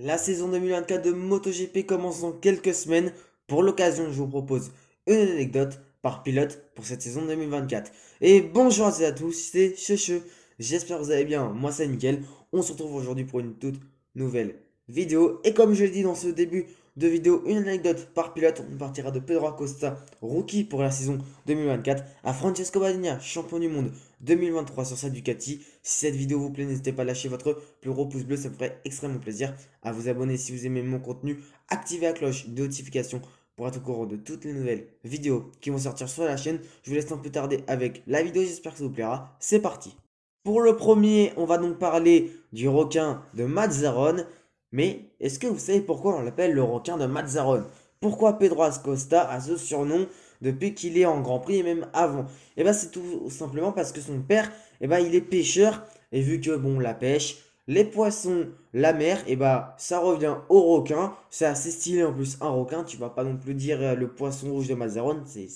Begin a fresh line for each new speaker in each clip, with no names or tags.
La saison 2024 de MotoGP commence dans quelques semaines. Pour l'occasion, je vous propose une anecdote par pilote pour cette saison 2024. Et bonjour à toutes et à tous, c'est Cheche. J'espère que vous allez bien. Moi, c'est nickel. On se retrouve aujourd'hui pour une toute nouvelle vidéo. Et comme je l'ai dit dans ce début de vidéo, une anecdote par pilote. On partira de Pedro Acosta, rookie pour la saison 2024, à Francesco Bagnaia, champion du monde 2023 sur sa Ducati. Si cette vidéo vous plaît, n'hésitez pas à lâcher votre plus gros pouce bleu, ça me ferait extrêmement plaisir. À vous abonner si vous aimez mon contenu, activez la cloche de notification pour être au courant de toutes les nouvelles vidéos qui vont sortir sur la chaîne. Je vous laisse un peu tarder avec la vidéo, j'espère que ça vous plaira. C'est parti. Pour le premier, on va donc parler du requin de Mazzaron. Mais est-ce que vous savez pourquoi on l'appelle le requin de Mazzaron? Pourquoi Pedro Acosta a ce surnom depuis qu'il est en Grand Prix et même avant? Et bien c'est tout simplement parce que son père, il est pêcheur. Et vu que bon, la pêche, les poissons, la mer, et bah ça revient au requin. C'est assez stylé en plus, un requin. Tu vas pas non plus dire le poisson rouge de Mazzaron, c'est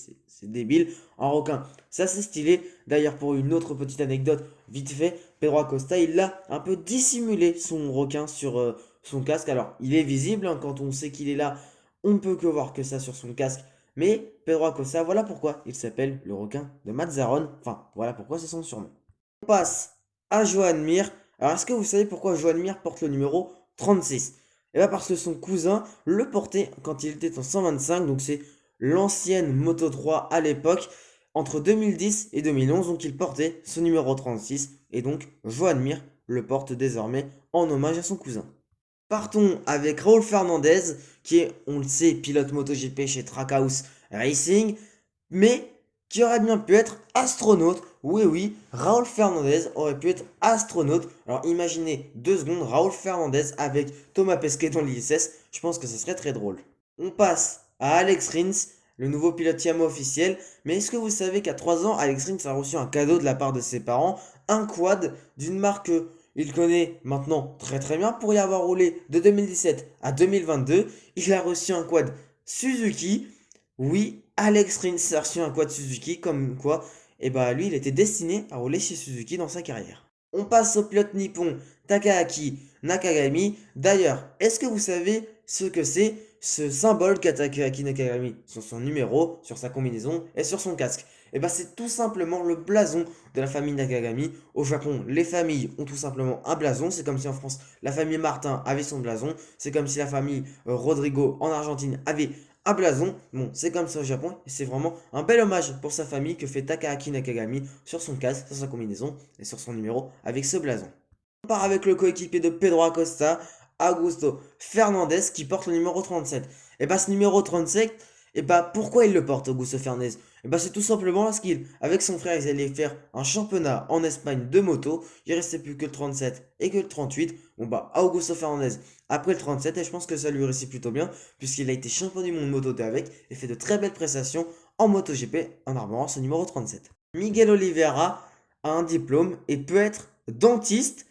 débile. Un requin, c'est assez stylé. D'ailleurs, pour une autre petite anecdote, vite fait, Pedro Acosta, il a un peu dissimulé son requin sur son casque. Alors, il est visible hein, quand on sait qu'il est là, on ne peut que voir que ça sur son casque. Mais Pedro Acosta, voilà pourquoi il s'appelle le requin de Mazzaron. Enfin, voilà pourquoi c'est son surnom. On passe à Joan Mir. Alors, est-ce que vous savez pourquoi Joan Mir porte le numéro 36? Eh bien, parce que son cousin le portait quand il était en 125. Donc, c'est l'ancienne Moto 3 à l'époque, entre 2010 et 2011. Donc, il portait ce numéro 36. Et donc, Joan Mir le porte désormais en hommage à son cousin. Partons avec Raúl Fernandez, qui est, on le sait, pilote MotoGP chez Trackhouse Racing, mais qui aurait bien pu être astronaute. Oui, oui, Raúl Fernandez aurait pu être astronaute. Alors imaginez 2 secondes, Raúl Fernandez avec Thomas Pesquet dans l'ISS, je pense que ce serait très drôle. On passe à Alex Rins, le nouveau pilote Yamaha officiel. Mais est-ce que vous savez qu'à 3 ans, Alex Rins a reçu un cadeau de la part de ses parents, un quad d'une marque il connaît maintenant très très bien pour y avoir roulé de 2017 à 2022. Il a reçu un quad Suzuki. Oui, Alex Rins a reçu un quad Suzuki, comme quoi, lui, il était destiné à rouler chez Suzuki dans sa carrière. On passe au pilote nippon Takahaki Nakagami. D'ailleurs, est-ce que vous savez ce que c'est ce symbole qu'a Takahaki Nakagami sur son numéro, sur sa combinaison et sur son casque? C'est tout simplement le blason de la famille Nakagami. Au Japon, les familles ont tout simplement un blason. C'est comme si en France, la famille Martin avait son blason. C'est comme si la famille Rodrigo en Argentine avait un blason. Bon, c'est comme ça au Japon. Et c'est vraiment un bel hommage pour sa famille que fait Takahaki Nakagami sur son casque, sur sa combinaison et sur son numéro avec ce blason. On part avec le coéquipier de Pedro Acosta, Augusto Fernandez, qui porte le numéro 37. Ce numéro 37, pourquoi il le porte, Augusto Fernandez? C'est tout simplement parce qu'avec son frère, ils allaient faire un championnat en Espagne de moto. Il restait plus que le 37 et que le 38. Augusto Fernandez, après le 37, et je pense que ça lui réussit plutôt bien, puisqu'il a été champion du monde moto 2 avec, et fait de très belles prestations en MotoGP en arborant ce numéro 37. Miguel Oliveira a un diplôme et peut être dentiste.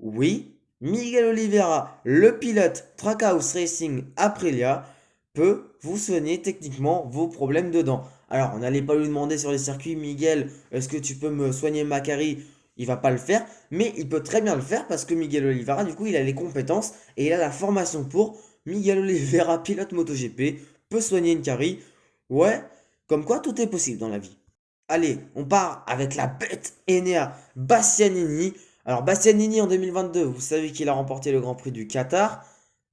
Oui, Miguel Oliveira, le pilote Trackhouse Racing Aprilia, peut vous soigner techniquement vos problèmes de dents. Alors, on n'allait pas lui demander sur les circuits, Miguel, est-ce que tu peux me soigner ma carie? Il va pas le faire, mais il peut très bien le faire parce que Miguel Oliveira, du coup, il a les compétences et il a la formation pour. Miguel Oliveira, pilote MotoGP, peut soigner une carie. Ouais, comme quoi tout est possible dans la vie. Allez, on part avec la bête Enea Bastianini. Alors Bastianini en 2022, vous savez qu'il a remporté le Grand Prix du Qatar,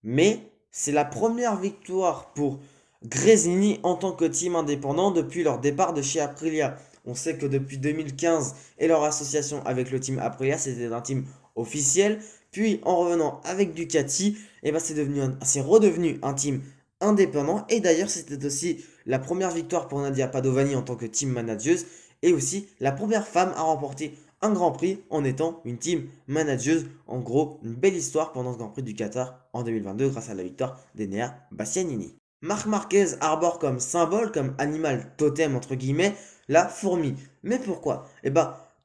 mais c'est la première victoire pour Gresini en tant que team indépendant depuis leur départ de chez Aprilia. On sait que depuis 2015 et leur association avec le team Aprilia, c'était un team officiel. Puis en revenant avec Ducati, c'est redevenu un team indépendant. Et d'ailleurs, c'était aussi la première victoire pour Nadia Padovani en tant que team manageuse et aussi la première femme à remporter un Grand Prix en étant une team manageuse. En gros, une belle histoire pendant ce Grand Prix du Qatar en 2022 grâce à la victoire d'Enea Bastianini. Marc Marquez arbore comme symbole, comme animal totem entre guillemets, la fourmi. Mais pourquoi?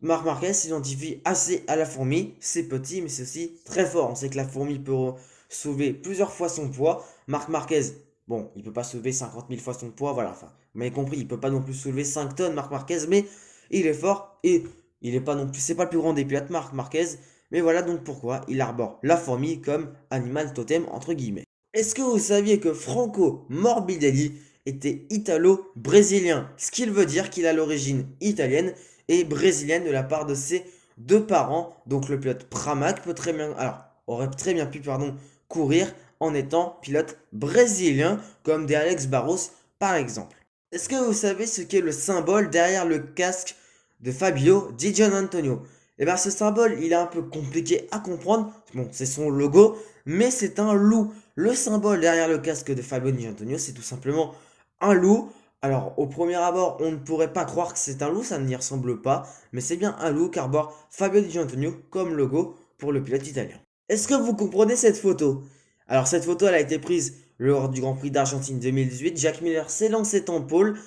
Marc Marquez s'identifie assez à la fourmi. C'est petit, mais c'est aussi très fort. On sait que la fourmi peut soulever plusieurs fois son poids. Marc Marquez, bon, il peut pas soulever 50 000 fois son poids, voilà. Enfin, vous m'avez compris, il peut pas non plus soulever 5 tonnes, Marc Marquez, mais il est fort et il est pas non plus, c'est pas le plus grand des pilotes, Marc Marquez, Mais voilà donc pourquoi il arbore la fourmi comme animal totem entre guillemets. Est-ce que vous saviez que Franco Morbidelli était italo-brésilien? Ce qui veut dire qu'il a l'origine italienne et brésilienne de la part de ses deux parents. Donc le pilote Pramac aurait très bien pu courir en étant pilote brésilien comme des Alex Barros par exemple. Est-ce que vous savez ce qu'est le symbole derrière le casque de Fabio Di Giannantonio? Eh bien ce symbole il est un peu compliqué à comprendre. Bon, c'est son logo, mais c'est un loup. Le symbole derrière le casque de Fabio Di Giannantonio, c'est tout simplement un loup. Alors, au premier abord, on ne pourrait pas croire que c'est un loup, ça n'y ressemble pas, mais c'est bien un loup qu'arbore Fabio Di Giannantonio comme logo pour le pilote italien. Est-ce que vous comprenez cette photo? Alors, cette photo, elle a été prise lors du Grand Prix d'Argentine 2018. Jack Miller s'est lancé en pôle,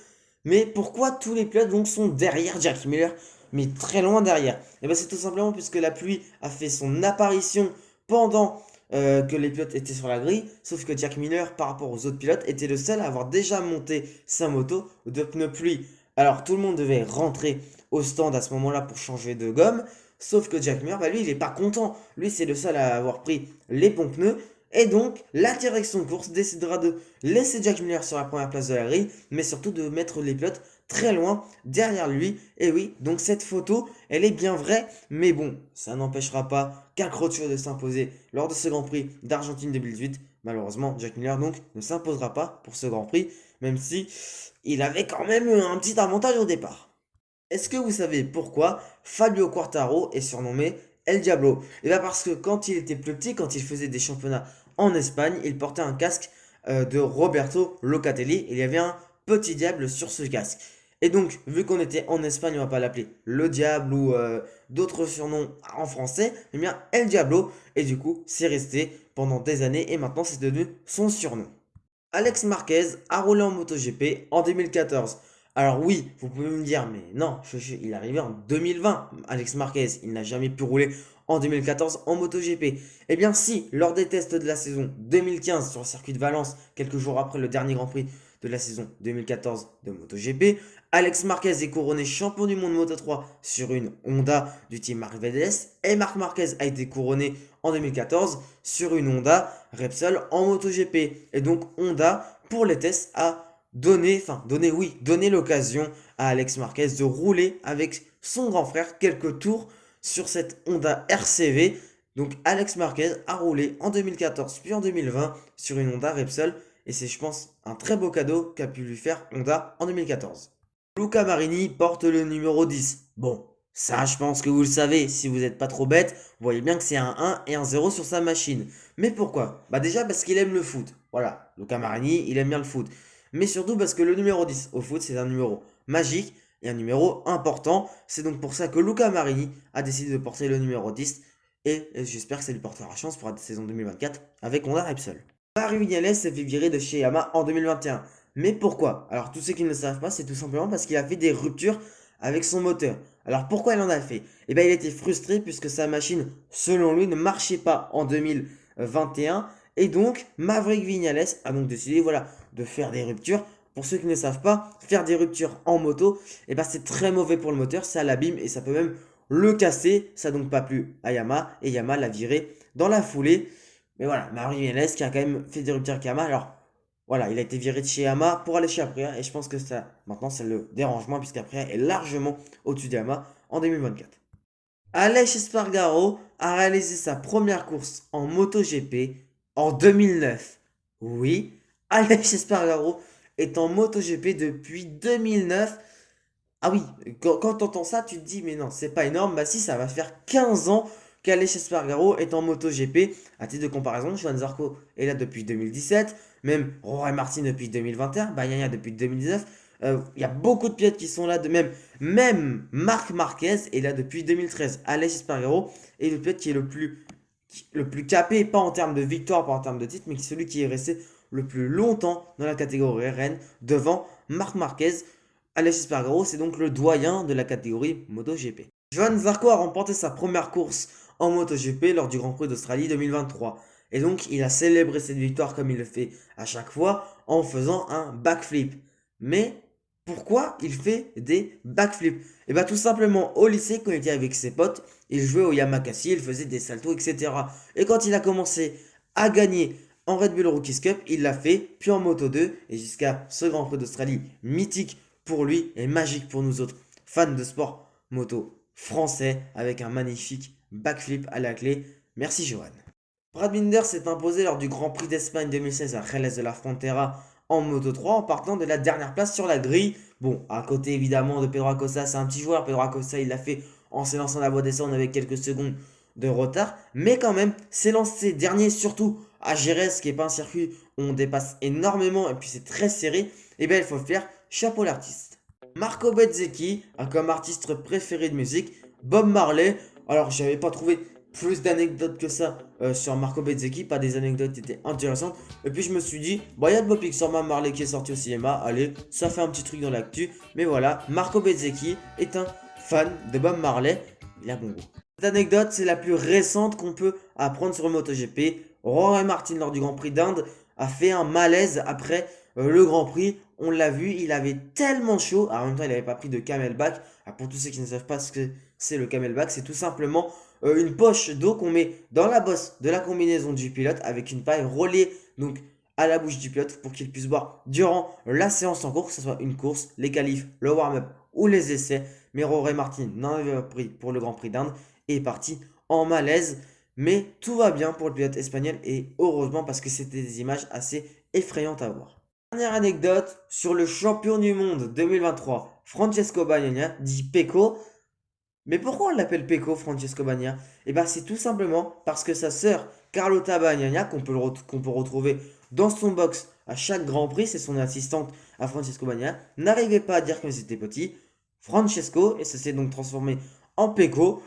mais pourquoi tous les pilotes donc sont derrière Jack Miller, mais très loin derrière? Et bien, c'est tout simplement puisque la pluie a fait son apparition pendant que les pilotes étaient sur la grille, sauf que Jack Miller, par rapport aux autres pilotes, était le seul à avoir déjà monté sa moto de pneus pluie. Alors tout le monde devait rentrer au stand à ce moment-là pour changer de gomme, sauf que Jack Miller, bah, lui, il n'est pas content. Lui, c'est le seul à avoir pris les bons pneus. Et donc, la direction de course décidera de laisser Jack Miller sur la première place de la grille, mais surtout de mettre les pilotes très loin derrière lui. Et oui, donc cette photo, elle est bien vraie, mais bon, ça n'empêchera pas Cancrocio de s'imposer lors de ce Grand Prix d'Argentine 2018. Malheureusement, Jack Miller donc ne s'imposera pas pour ce Grand Prix, même si il avait quand même un petit avantage au départ. Est-ce que vous savez pourquoi Fabio Quartararo est surnommé El Diablo? Et bien parce que quand il était plus petit, quand il faisait des championnats en Espagne, il portait un casque de Roberto Locatelli et il y avait un petit diable sur ce casque. Et donc, vu qu'on était en Espagne, on va pas l'appeler le diable ou d'autres surnoms en français, eh bien El Diablo, et du coup, c'est resté pendant des années et maintenant c'est devenu son surnom. Alex Marquez a roulé en MotoGP en 2014. Alors oui, vous pouvez me dire, mais non, il est arrivé en 2020, Alex Marquez, il n'a jamais pu rouler en 2014 en MotoGP. Eh bien si, lors des tests de la saison 2015 sur le circuit de Valence, quelques jours après le dernier Grand Prix de la saison 2014 de MotoGP, Alex Marquez est couronné champion du monde Moto 3 sur une Honda du team Mercedes et Marc Marquez a été couronné en 2014 sur une Honda Repsol en MotoGP. Et donc Honda, pour les tests, a donné l'occasion à Alex Marquez de rouler avec son grand frère quelques tours sur cette Honda RCV. Donc Alex Marquez a roulé en 2014 puis en 2020 sur une Honda Repsol et c'est je pense un très beau cadeau qu'a pu lui faire Honda en 2014. Luca Marini porte le numéro 10. Bon, ça je pense que vous le savez, si vous n'êtes pas trop bête, vous voyez bien que c'est un 1 et un 0 sur sa machine. Mais pourquoi? Bah déjà parce qu'il aime le foot. Voilà, Luca Marini, il aime bien le foot. Mais surtout parce que le numéro 10 au foot, c'est un numéro magique et un numéro important. C'est donc pour ça que Luca Marini a décidé de porter le numéro 10 et j'espère que ça lui portera chance pour la saison 2024 avec Honda Repsol. Mario Vignales s'est fait virer de chez Yamaha en 2021. Mais pourquoi? Alors tous ceux qui ne le savent pas, c'est tout simplement parce qu'il a fait des ruptures avec son moteur. Alors pourquoi il en a fait? Eh bien il était frustré puisque sa machine, selon lui, ne marchait pas en 2021. Et donc Maverick Vignales a donc décidé voilà, de faire des ruptures. Pour ceux qui ne savent pas, faire des ruptures en moto, eh ben, c'est très mauvais pour le moteur, ça l'abîme et ça peut même le casser. Ça n'a donc pas plu à Yamaha et Yamaha l'a viré dans la foulée. Mais voilà, Mario Vignales qui a quand même fait des ruptures avec Yamaha. Alors voilà, il a été viré de chez Yamaha pour aller chez Aprilia et je pense que ça, maintenant, ça le dérange moins puisqu'Aprilia est largement au-dessus de Yamaha en 2024. Aleix Espargaro a réalisé sa première course en MotoGP en 2009. Oui, Aleix Espargaro est en MotoGP depuis 2009. Ah oui, quand t'entends ça, tu te dis, mais non, c'est pas énorme. Bah si, ça va faire 15 ans qu'Aleix Espargaro est en MotoGP. À titre de comparaison, Johan Zarco est là depuis 2017, même Rory Martin depuis 2021, Bagnaia depuis 2019. Il y a beaucoup de pilotes qui sont là, même Marc Marquez est là depuis 2013. Aleix Espargaro est le pilote qui est le plus capé, pas en termes de victoire, pas en termes de titre, mais celui qui est resté le plus longtemps dans la catégorie RN devant Marc Marquez. Aleix Espargaro, c'est donc le doyen de la catégorie MotoGP. Johan Zarco a remporté sa première course en MotoGP lors du Grand Prix d'Australie 2023. Et donc, il a célébré cette victoire comme il le fait à chaque fois en faisant un backflip. Mais pourquoi il fait des backflips? Et bien tout simplement au lycée, quand il était avec ses potes, il jouait au Yamakasi, il faisait des saltos, etc. Et quand il a commencé à gagner en Red Bull Rookies Cup, il l'a fait, puis en Moto 2, et jusqu'à ce Grand Prix d'Australie mythique pour lui et magique pour nous autres fans de sport moto français, avec un magnifique backflip à la clé. Merci Johan. Brad Binder s'est imposé lors du Grand Prix d'Espagne 2016 à Jerez de la Frontera en Moto 3 en partant de la dernière place sur la grille. Bon, à côté évidemment de Pedro Acosta, c'est un petit joueur. Pedro Acosta, il l'a fait en s'élançant la voie descente avec quelques secondes de retard. Mais quand même, s'élancer dernier, surtout à Jerez, qui n'est pas un circuit où on dépasse énormément et puis c'est très serré, et bien il faut le faire. Chapeau l'artiste. Marco Bezzecchi a comme artiste préféré de musique Bob Marley. Alors, j'avais pas trouvé plus d'anecdotes que ça sur Marco Bezzecchi, pas des anecdotes qui étaient intéressantes. Et puis je me suis dit, bah il y a le biopic sur Bob Marley qui est sorti au cinéma, allez, ça fait un petit truc dans l'actu. Mais voilà, Marco Bezzecchi est un fan de Bob Marley, il a bon goût. Cette anecdote, c'est la plus récente qu'on peut apprendre sur MotoGP. Rory Martin, lors du Grand Prix d'Inde, a fait un malaise après le Grand Prix. On l'a vu, il avait tellement chaud. Alors, en même temps, il n'avait pas pris de camelback. Alors, pour tous ceux qui ne savent pas ce que c'est le camelback, c'est tout simplement une poche d'eau qu'on met dans la bosse de la combinaison du pilote avec une paille reliée donc à la bouche du pilote pour qu'il puisse boire durant la séance en cours, que ce soit une course, les qualifs, le warm-up ou les essais. Mais Rory Martin n'en avait pas pris pour le Grand Prix d'Inde et est parti en malaise. Mais tout va bien pour le pilote espagnol et heureusement parce que c'était des images assez effrayantes à voir. Dernière anecdote sur le champion du monde 2023, Francesco Bagnaia, dit Pecco. Mais pourquoi on l'appelle Pecco, Francesco Bagnaia? Eh bien, c'est tout simplement parce que sa sœur, Carlota Bagnaia, qu'on peut retrouver dans son box à chaque Grand Prix, c'est son assistante à Francesco Bagnaia, n'arrivait pas à dire quand ils étaient petits Francesco, et ça s'est donc transformé en Pecco.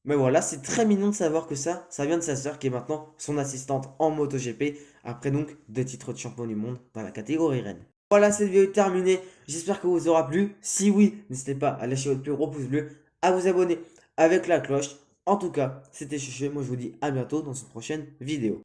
Mais voilà, c'est très mignon de savoir que ça vient de sa sœur qui est maintenant son assistante en MotoGP, après donc 2 titres de champion du monde dans la catégorie Rennes. Voilà, cette vidéo est terminée, j'espère que vous aura plu. Si oui, n'hésitez pas à lâcher votre plus gros pouce bleu, à vous abonner avec la cloche. En tout cas, c'était Chuchu, moi je vous dis à bientôt dans une prochaine vidéo.